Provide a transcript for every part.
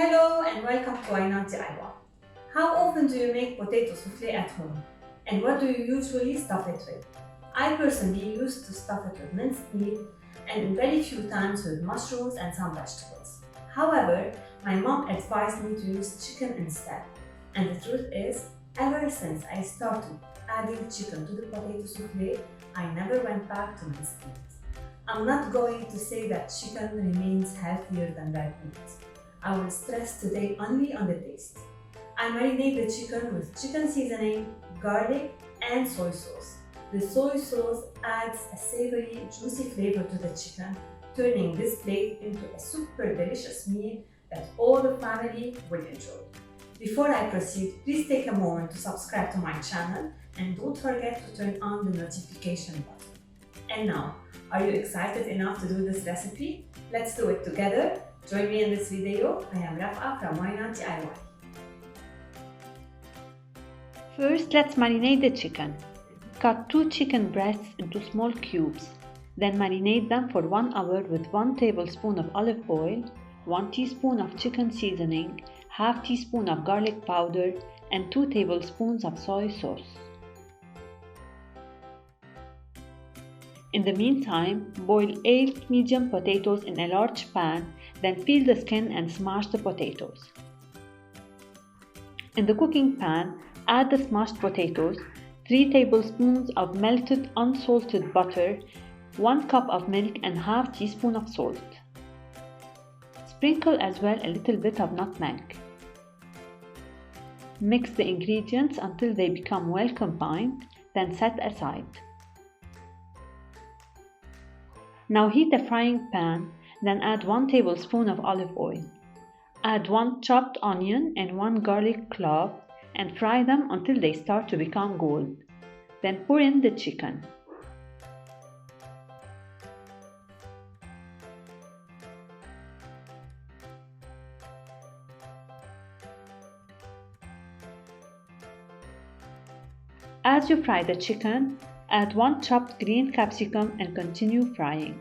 Hello and welcome to Ainanti Aywa. How often do you make potato soufflé at home? And what do you usually stuff it with? I personally used to stuff it with minced meat and very few times with mushrooms and some vegetables. However, my mom advised me to use chicken instead. And the truth is, ever since I started adding chicken to the potato soufflé, I never went back to minced meat. I'm not going to say that chicken remains healthier than red meat. I will stress today only on the taste. I marinate the chicken with chicken seasoning, garlic, and soy sauce. The soy sauce adds a savory, juicy flavor to the chicken, turning this plate into a super delicious meal that all the family will enjoy. Before I proceed, please take a moment to subscribe to my channel and don't forget to turn on the notification button. And now, are you excited enough to do this recipe? Let's do it together. Join me in this video. I am Rafa from Ainanti Aywa. First, let's marinate the chicken. Cut 2 chicken breasts into small cubes. Then marinate them for 1 hour with 1 tablespoon of olive oil, 1 teaspoon of chicken seasoning, half teaspoon of garlic powder, and 2 tablespoons of soy sauce. In the meantime, boil 8 medium potatoes in a large pan, then peel the skin and smash the potatoes. In the cooking pan, add the smashed potatoes, 3 tablespoons of melted unsalted butter, 1 cup of milk and half teaspoon of salt. Sprinkle as well a little bit of nutmeg. Mix the ingredients until they become well combined, then set aside. Now heat a frying pan, then add 1 tablespoon of olive oil. Add 1 chopped onion and 1 garlic clove and fry them until they start to become gold. Then pour in the chicken. As you fry the chicken, add 1 chopped green capsicum and continue frying.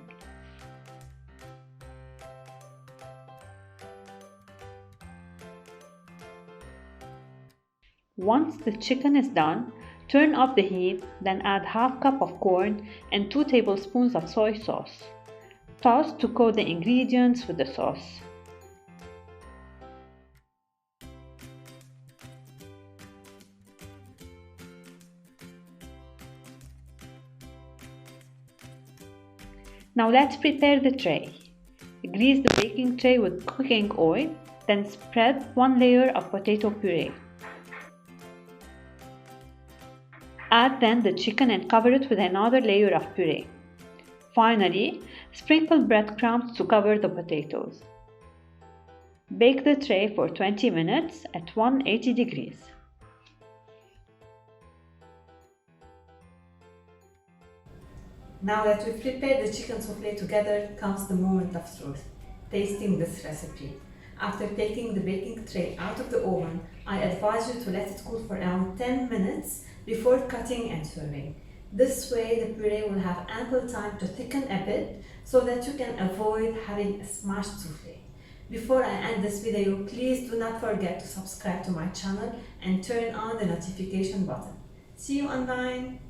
Once the chicken is done, turn off the heat, then add half cup of corn and 2 tablespoons of soy sauce. Toss to coat the ingredients with the sauce. Now let's prepare the tray. Grease the baking tray with cooking oil, then spread 1 layer of potato puree. Add then the chicken and cover it with another layer of puree. Finally, sprinkle breadcrumbs to cover the potatoes. Bake the tray for 20 minutes at 180 degrees. Now that we've prepared the chicken soufflé together comes the moment of truth, tasting this recipe. After taking the baking tray out of the oven, I advise you to let it cool for around 10 minutes before cutting and serving. This way the puree will have ample time to thicken a bit so that you can avoid having a smashed soufflé. Before I end this video, please do not forget to subscribe to my channel and turn on the notification button. See you online!